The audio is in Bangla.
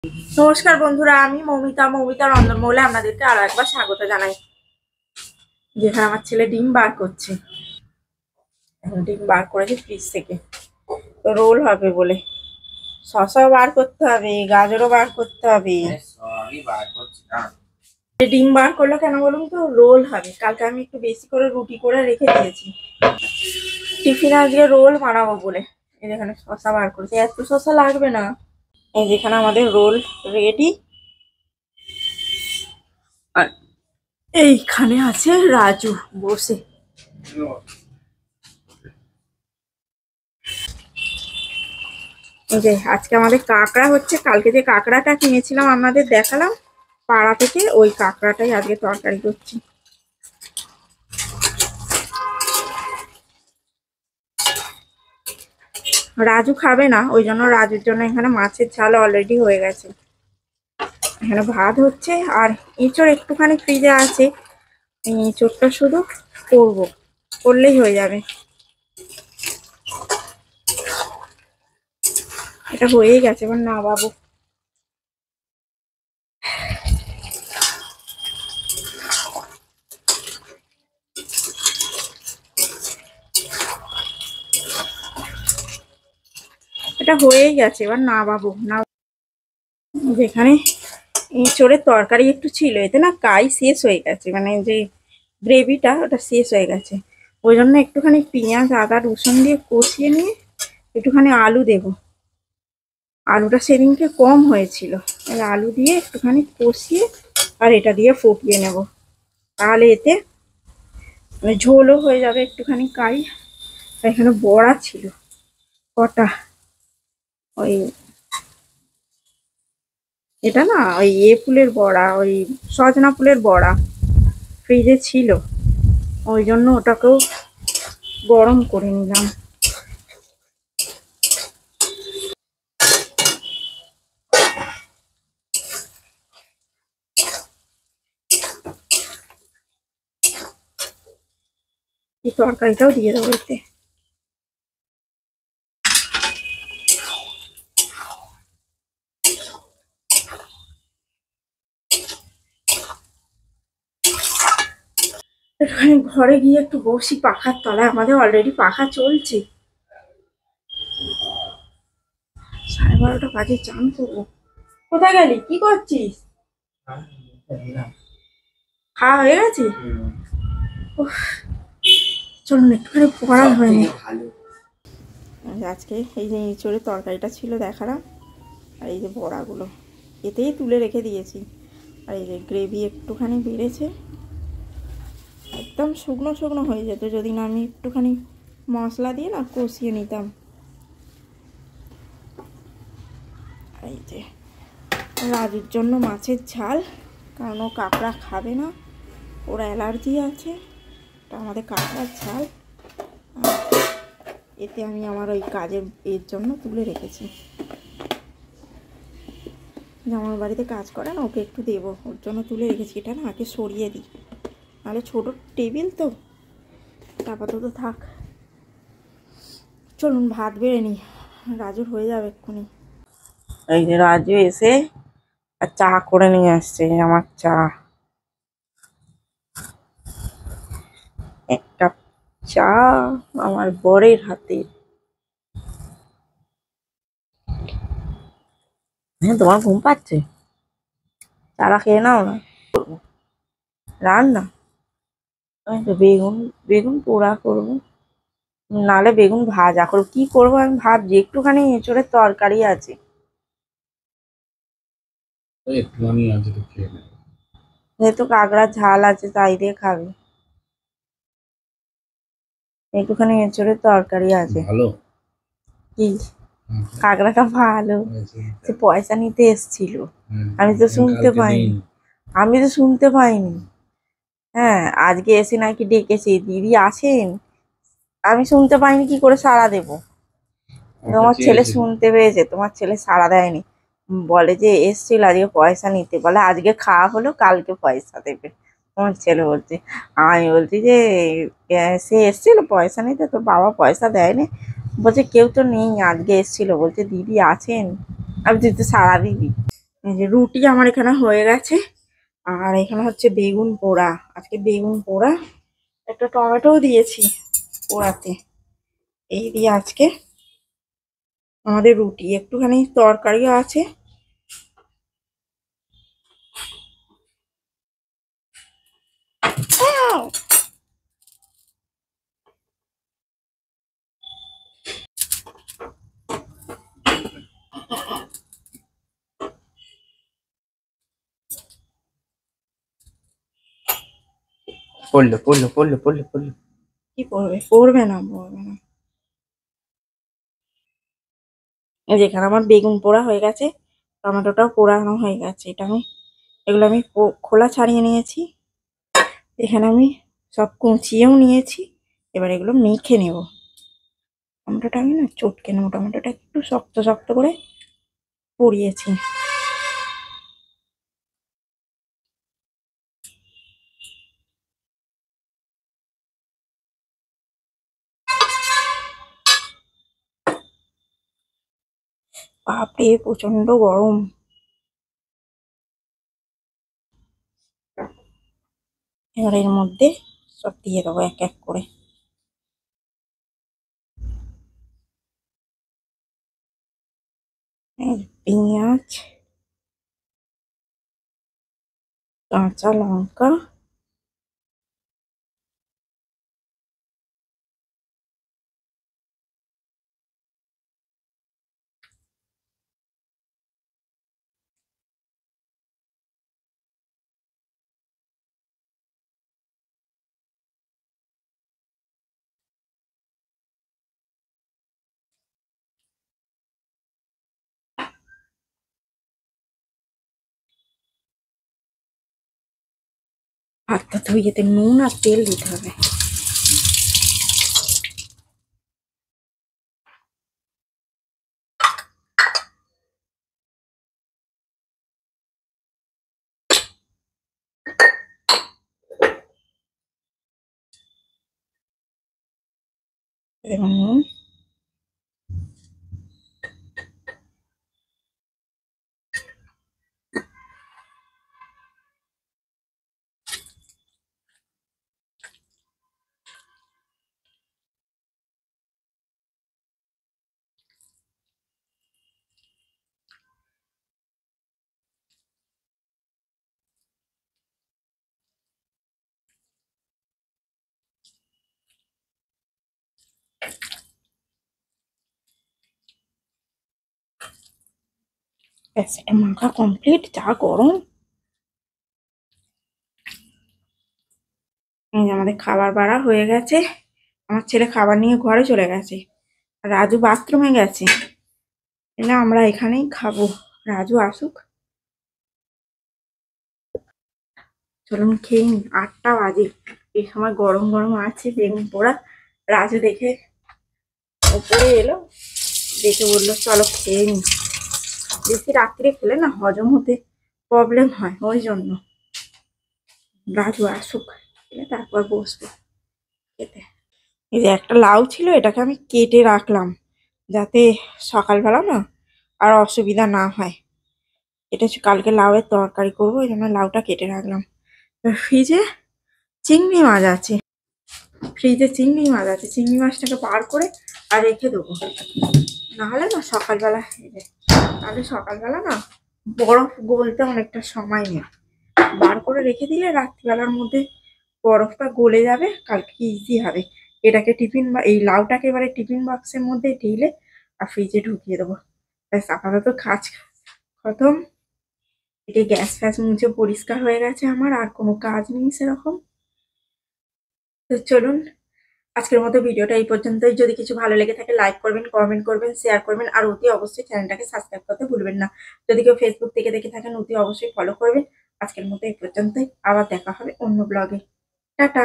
নমস্কার বন্ধুরা, আমি মৌমিতা রন্ধনমহলে আপনাদেরকে আরো একবার স্বাগত জানাই। যেখানে আমার ছেলে ডিম বার করছে, এখন ডিম বার করেছে ফ্রিজ থেকে, তো রোল হবে বলে শসাও বার করতে হবে, গাজরও বার করতে হবে। ডিম বার করলো কেন বলুন তো? রোল হবে। কালকে আমি একটু বেশি করে রুটি করে রেখে দিয়েছি, টিফিনে আজকে রোল বানাবো বলে। এই যেখানে শসা বার করেছে, এত শসা লাগবে না। এই যেখানে আমাদের রোল রেডি, আর এইখানে আছে রাজু বসে। যে আজকে আমাদের কাঁকড়া হচ্ছে, কালকে যে কাঁকড়াটা কিনেছিলাম আপনাদের দেখালাম পাড়া থেকে, ওই কাঁকড়াটাই আজকে তরকারি করছি। রাজু খাবে না, ওই জন্য রাজুর জন্য এখানে মাছের ঝাল অলরেডি হয়ে গেছে। এখানে ভাত হচ্ছে, আর এঁচড় একটুখানি ফ্রিজে আছে, এঁচড়টা শুধু করলেই হয়ে যাবে। এটা হয়েই গেছে, এবার না বাবু। এটা হয়েই গেছে, এবার না বাবু না। যেখানে এঁচড়ের তরকারি একটু ছিল, এতে না কাই শেষ হয়ে গেছে, মানে যে গ্রেভিটা ওটা শেষ হয়ে গেছে। ওই জন্য একটুখানি পেঁয়াজ আদা রসুন দিয়ে কষিয়ে নিয়ে একটুখানি আলু দেব। আলুটা সেদিনকে কম হয়েছিল, আলু দিয়ে একটুখানি কষিয়ে আর এটা দিয়ে ফুটিয়ে নেব, তাহলে এতে ঝোলও হয়ে যাবে একটুখানি কাই। এখানে বড়া ছিল কটা, ওই এটা না ওই ফুলের বড়া, ওই সজনা ফুলের বড়া ফ্রিজে ছিল, ওই জন্য ওটাকেও গরম করে নিলাম। এই তরকারিটাও দিয়ে দেবো এতে। একটুখানি ঘরে গিয়ে একটু বসি পাখার তলায়, আমাদের অলরেডি পাখা চলছে। 12:30 বাজে, চান করবো। কোথায় গেলি, কি করছিস? খাওয়া হয়ে গেছে? চলুন একটুখানি পড়া হয়নি। আজকে এই যে এঁচড়ের তরকারিটা ছিল দেখালাম, আর এই যে বড়াগুলো এতেই তুলে রেখে দিয়েছি, আর এই যে গ্রেভি একটুখানি বেড়েছে, একদম শুকনো শুকনো হয়ে যেত যদি না আমি একটুখানি মশলা দিয়ে না কষিয়ে নিতাম। এই যে রাজুর জন্য মাছের ঝাল, কারণ ও কাঁকড়া খাবে না, ওর অ্যালার্জি আছে, তা আমাদের কাঁকড়ার ঝাল। এতে আমি আমার ওই কাজের এর জন্য তুলে রেখেছি, যে আমার বাড়িতে কাজ করে না, ওকে একটু দেবো, ওর জন্য তুলে রেখেছি। এটা না আগে সরিয়ে দিই, নাহলে ছোটো টেবিল তো, আপাতত থাক। চলুন ভাত বেড়ে নিই, রাজুর হয়ে যাবে এক্ষুনি। এই যে রাজু এসে আর চা করে নিয়ে আসছে, আমার চা, এক কাপ চা আমার বরের হাতে। হ্যাঁ, তোমার ঘুম পাচ্ছে, চারা খেয়ে নাও না। রান্না আমি তো বেগুন বেগুন পোড়া করবো, নালে বেগুন ভাজা করবো, কি করবো আমি ভাবছি। একটুখানি এঁচড়ের তরকারি আছে, যেহেতু কাঁকড়ার ঝাল আছে তাই দিয়ে খাবে। একটুখানি এঁচড়ের তরকারি আছে। কি কাঁকড়াটা ভালো, সে পয়সা নিতে এসছিল, আমি তো শুনতে পাইনি, আমি তো শুনতে পাইনি। হ্যাঁ, আজকে এসে নাকি ডেকেছে, দিদি আসেন, আমি শুনতে পাইনি, কি করে সাড়া দেবো? তোমার ছেলে শুনতে পেয়েছে, তোমার ছেলে সাড়া দেয়নি, বলে যে এসছিল আজকে পয়সা নিতে, বলে আজকে খাওয়া হলো কালকে পয়সা দেবে। তোমার ছেলে বলছে, আমি বলছি যে সে এসছিল পয়সা নিতে, তো বাবা পয়সা দেয়নি। বলছে কেউ তো নেই, আজকে এসছিল, বলছে দিদি আছেন, আমি তুই তো সাড়া দিবি। এই যে রুটি আমার এখানে হয়ে গেছে, আর এখানে হচ্ছে বেগুন পোড়া। আজকে বেগুন পোড়া, একটা টমেটোও দিয়েছি পোড়াতে। এই দিয়ে আজকে আমাদের রুটি, একটুখানি তরকারিও আছে। পড়লো পড়লো পড়লো পড়লো পড়লো, কি পড়বে? পড়বে না, পড়বে না। এই যেখানে আমার বেগুন পোড়া হয়ে গেছে, টমেটোটাও পোড়ানো হয়ে গেছে। এগুলো আমি খোলা ছাড়িয়ে নিয়েছি। এখানে আমি সব কুচিয়েও নিয়েছি। এবার এগুলো মেখে নেব। টমেটোটা আমি না চটকে নেবো, টমেটোটা একটু শক্ত শক্ত করে পুড়িয়েছি। বাপরে, প্রচন্ড গরম। এবার এর মধ্যে সব দিয়ে দেবো এক এক করে। পেঁয়াজ, কাঁচা লঙ্কা, হাতটা ধুয়ে এতে নুন আর তেল দিতে হবে। এবং নুন, ব্যাস, এটা মাখা কমপ্লিট। যা গরম! এই যে আমাদের খাবার বাড়া হয়ে গেছে। আমার ছেলে খাবার নিয়ে ঘরে চলে গেছে, আর রাজু বাথরুমে গেছে। না, আমরা এখানেই খাবো, রাজু আসুক। চলুন খেয়ে নিই, 8টা বাজে। এই সময় গরম গরম আছে বেগুন পোড়া। রাজু দেখে ওপরে এলো, দেখে বললো চলো খেয়ে নি। বেশি রাত্রে খেলে না হজম হতে প্রবলেম হয়, ওই জন্য। রাজু আসুক, তারপর বসবো খেতে। এই যে একটা লাউ ছিল, এটাকে আমি কেটে রাখলাম যাতে সকালবেলা না আর অসুবিধা না হয়। এটা হচ্ছে কালকে লাউয়ের তরকারি করবো, এই জন্য লাউটা কেটে রাখলাম। ফ্রিজে চিংড়ি মাছ আছে, চিংড়ি মাছটাকে বার করে আর রেখে দেবো। নাহলে না সকালবেলা, তাহলে সকালবেলা না বরফ গলতে অনেকটা সময় নেয়। বার করে রেখে দিলে রাত্রিবেলার মধ্যে বরফটা গলে যাবে, কালকে ইজি হবে। এটাকে এই লাউটাকে এবারে টিফিন বক্সের মধ্যে ঢেলে আর ফ্রিজে ঢুকিয়ে দেবো। ব্যাস, আপাতত কাজ খতম। এটি গ্যাস ফ্যাস মুছে পরিষ্কার হয়ে গেছে আমার, আর কোনো কাজ নেই সেরকম। তো চলুন, আজকের মতো ভিডিওটা এই পর্যন্তই। যদি কিছু ভালো লেগে থাকে লাইক করবেন, কমেন্ট করবেন, শেয়ার করবেন, আর অতি অবশ্যই চ্যানেলটাকে সাবস্ক্রাইব করতে ভুলবেন না। যদি কেউ ফেসবুক থেকে দেখে থাকেন অতি অবশ্যই ফলো করবেন। আজকের মতো এই পর্যন্তই, আবার দেখা হবে অন্য ব্লগে। টাটা।